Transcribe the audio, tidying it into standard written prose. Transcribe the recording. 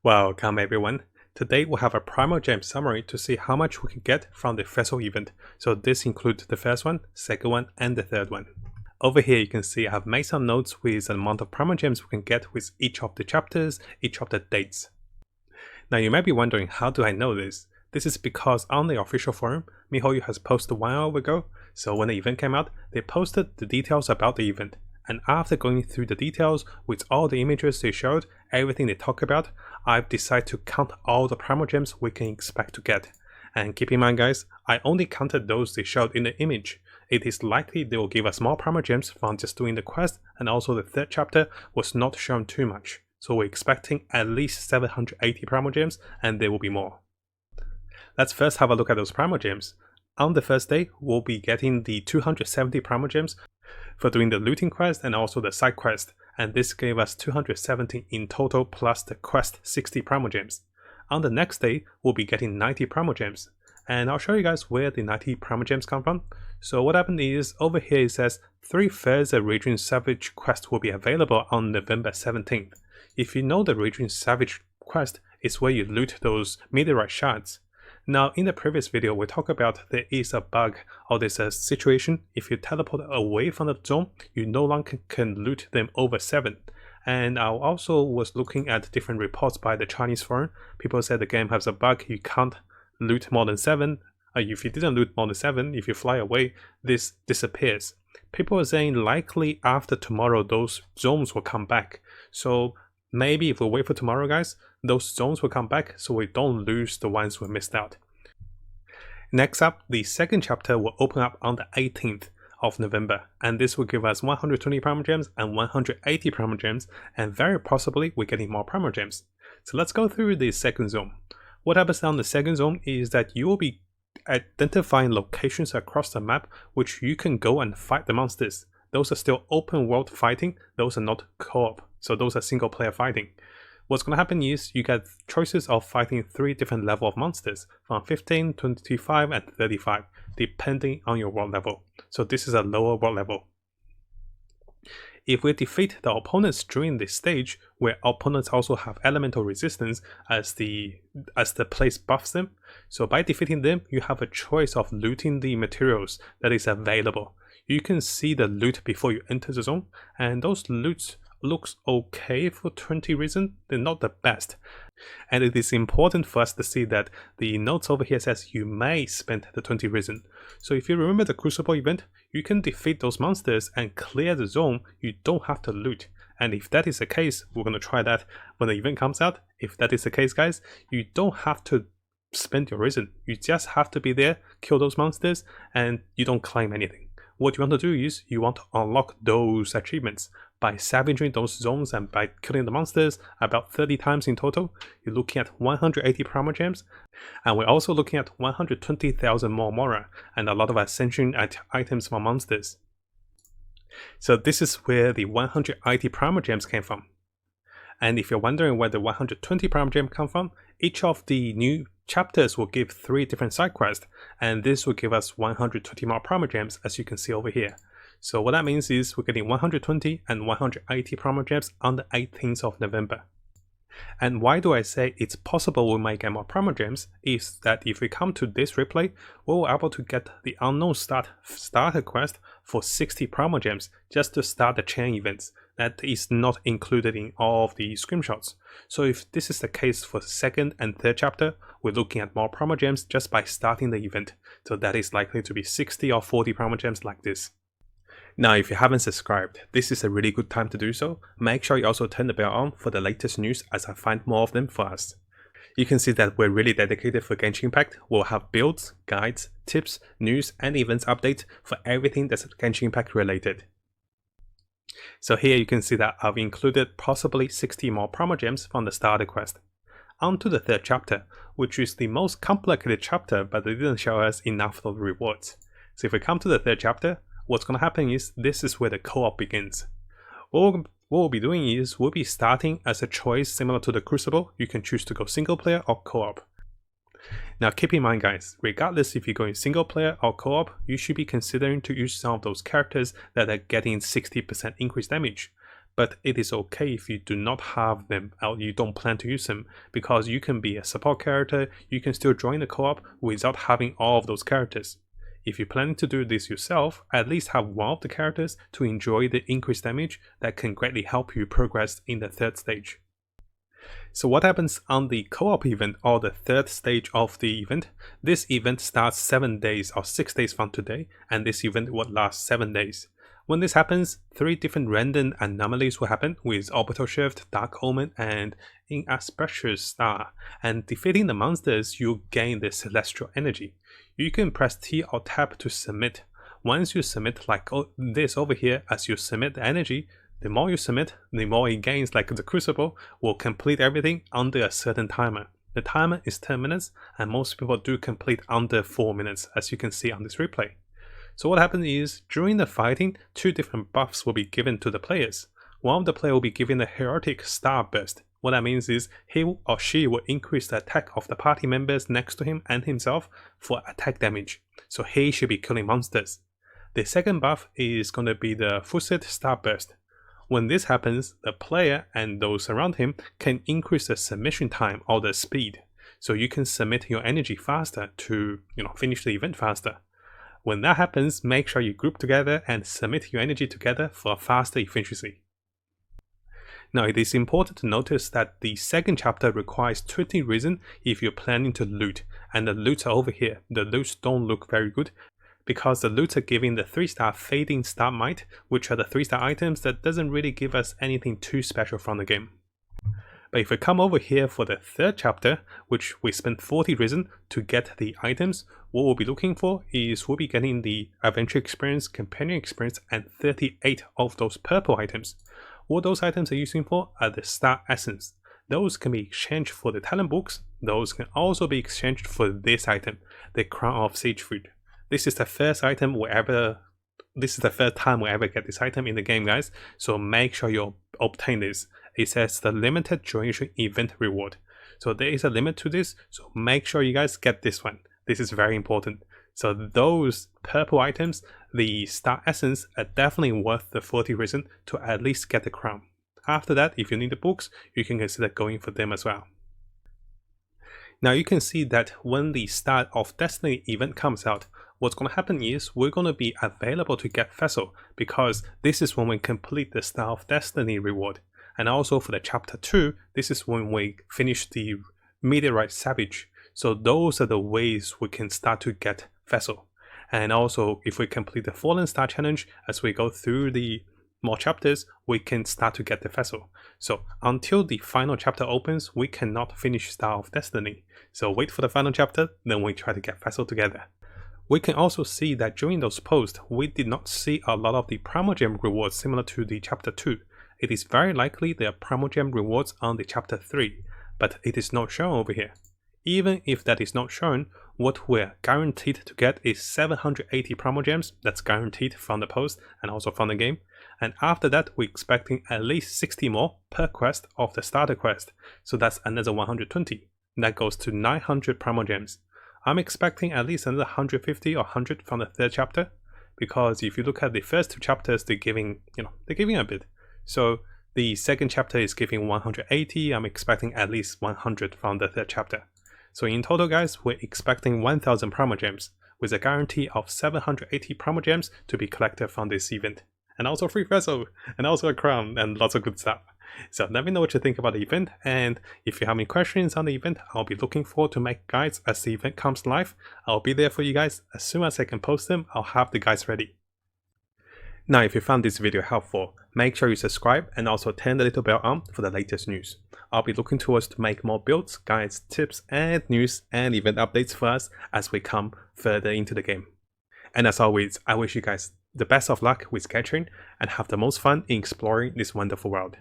Welcome everyone. Today we'll have a Primogems summary to see how much we can get from the festival event. So this includes the first one, second one, and the third one. Over here you can see I have made some notes with the amount of Primogems we can get with each of the chapters, each of the dates. Now you might be wondering, how do I know this? This is because on the official forum, miHoYo has posted 1 hour ago, so when the event came out, they posted the details about the event. And after going through the details with all the images they showed, everything they talk about, I've decided to count all the Primogems we can expect to get. And keep in mind guys, I only counted those they showed in the image. It is likely they will give us more Primogems from just doing the quest, and also the third chapter was not shown too much. So we're expecting at least 780 Primogems, and there will be more. Let's first have a look at those Primogems. On the first day, we'll be getting the 270 Primogems for doing the looting quest and also the side quest, and this gave us 270 in total plus the quest 60 Primogems. On the next day, we'll be getting 90 Primogems, and I'll show you guys where the 90 Primogems come from. So what happened is, over here it says 3 further Raging Savage quests will be available on November 17th. If you know the Raging Savage quest is where you loot those meteorite shards. Now in the previous video we talked about there is a bug, or there's a situation if you teleport away from the zone, you no longer can loot them over 7. And I also was looking at different reports by the Chinese forum. People said the game has a bug, you can't loot more than 7. If you didn't loot more than 7, if you fly away, this disappears. People are saying likely after tomorrow those zones will come back. So maybe if we wait for tomorrow guys, those zones will come back so we don't lose the ones we missed out. Next up, the second chapter will open up on the 18th of November, and this will give us 120 Primogems and 180 Primogems, and very possibly we're getting more Primogems. So let's go through the second zone. What happens on the second zone is that you will be identifying locations across the map which you can go and fight the monsters. Those are still open world fighting, those are not co-op, so those are single player fighting. What's going to happen is you get choices of fighting 3 different levels of monsters from 15, 25 and 35 depending on your world level. So this is a lower world level. If we defeat the opponents during this stage, where opponents also have elemental resistance as the place buffs them, so by defeating them you have a choice of looting the materials that is available. You can see the loot before you enter the zone, and those loots looks okay for 20 reason, they're not the best. And it is important for us to see that the notes over here says you may spend the 20 reason. So if you remember the Crucible event, you can defeat those monsters and clear the zone, you don't have to loot. And if that is the case, we're going to try that when the event comes out. If that is the case guys, you don't have to spend your reason, you just have to be there, kill those monsters, and you don't claim anything. What you want to do is you want to unlock those achievements by savaging those zones and by killing the monsters about 30 times in total. You're looking at 180 Primogems, and we're also looking at 120,000 more Mora and a lot of ascension items for monsters. So this is where the 180 Primogems came from. And if you're wondering where the 120 Primogems come from, each of the new chapters will give 3 different side quests, and this will give us 120 more Primogems as you can see over here. So what that means is we're getting 120 and 180 Primogems on the 18th of November. And why do I say it's possible we might get more Primogems is that if we come to this replay, we were able to get the Unknown starter quest for 60 Primogems just to start the chain events. That is not included in all of the screenshots. So if this is the case for the second and third chapter, we're looking at more Primogems just by starting the event. So that is likely to be 60 or 40 Primogems like this. Now if you haven't subscribed, this is a really good time to do so. Make sure you also turn the bell on for the latest news as I find more of them for us. You can see that we're really dedicated for Genshin Impact. We'll have builds, guides, tips, news and events updates for everything that's Genshin Impact related. So here you can see that I've included possibly 60 more Primogems from the starter quest. On to the third chapter, which is the most complicated chapter, but they didn't show us enough of the rewards. So if we come to the third chapter, what's going to happen is this is where the co-op begins. What we'll be doing is we'll be starting as a choice similar to the Crucible. You can choose to go single player or co-op. Now keep in mind guys, regardless if you're going single player or co-op, you should be considering to use some of those characters that are getting 60% increased damage. but it is okay if you do not have them or you don't plan to use them, because you can be a support character, you can still join the co-op without having all of those characters. If you're planning to do this yourself, at least have one of the characters to enjoy the increased damage that can greatly help you progress in the third stage. So what happens on the co-op event or the third stage of the event? This event starts 7 days or 6 days from today, and this event will last 7 days. When this happens, 3 different random anomalies will happen with Orbital Shift, Dark Omen, and Inauspicious Star, and defeating the monsters you gain the Celestial Energy. You can press T or Tab to submit. Once you submit like this over here, as you submit the energy, the more you submit, the more it gains, like the Crucible will complete everything under a certain timer. The timer is 10 minutes, and most people do complete under 4 minutes, as you can see on this replay. So what happens is, during the fighting, 2 different buffs will be given to the players. One of the players will be given the Heroic Starburst. What that means is, he or she will increase the attack of the party members next to him and himself for attack damage. So he should be killing monsters. The second buff is going to be the Fused Starburst. When this happens, the player and those around him can increase the submission time or the speed. So you can submit your energy faster to, finish the event faster. When that happens, make sure you group together and submit your energy together for faster efficiency. Now, it is important to notice that the second chapter requires 20 reason if you're planning to loot, and the loots are over here. The loots don't look very good because the loots are giving the 3-star Fading Star Might, which are the 3-star items that doesn't really give us anything too special from the game. But if we come over here for the third chapter, which we spent 40 reason to get the items, what we'll be looking for is we'll be getting the Adventure Experience, Companion Experience, and 38 of those purple items. What those items are using for are the Star Essence. Those can be exchanged for the talent books. Those can also be exchanged for this item, the Crown of Sagefood. This is the first time we ever get this item in the game, guys. So make sure you obtain this. It says the limited duration event reward. So there is a limit to this, so make sure you guys get this one. This is very important. So those purple items, the Star Essence, are definitely worth the 40 reason to at least get the crown. After that, if you need the books, you can consider going for them as well. Now you can see that when the Star of Destiny event comes out, what's going to happen is we're going to be available to get Vessel, because this is when we complete the Star of Destiny reward. And also for the chapter 2, this is when we finish the Meteorite Savage. So those are the ways we can start to get Vessel. And also if we complete the Fallen Star challenge, as we go through the more chapters, we can start to get the Vessel. So until the final chapter opens, we cannot finish Star of Destiny. So wait for the final chapter, then we try to get Vessel together. We can also see that during those posts, we did not see a lot of the Primogem rewards similar to the chapter 2. It is very likely there are Primogem rewards on the chapter 3, but it is not shown over here. Even if that is not shown, what we're guaranteed to get is 780 Primogems, that's guaranteed from the post and also from the game. And after that, we're expecting at least 60 more per quest of the starter quest, so that's another 120. That goes to 900 Primogems. I'm expecting at least another 150 or 100 from the third chapter, because if you look at the first 2 chapters, they're giving a bit. So the second chapter is giving 180, I'm expecting at least 100 from the third chapter. So in total, guys, we're expecting 1000 Primogems, with a guarantee of 780 Primogems to be collected from this event. And also free Vessel, and also a crown, and lots of good stuff. So let me know what you think about the event, and if you have any questions on the event, I'll be looking forward to make guides as the event comes live. I'll be there for you guys. As soon as I can post them, I'll have the guides ready. Now, if you found this video helpful, make sure you subscribe and also turn the little bell on for the latest news. I'll be looking towards to make more builds, guides, tips, and news and event updates for us as we come further into the game. And as always, I wish you guys the best of luck with Skytrain and have the most fun in exploring this wonderful world.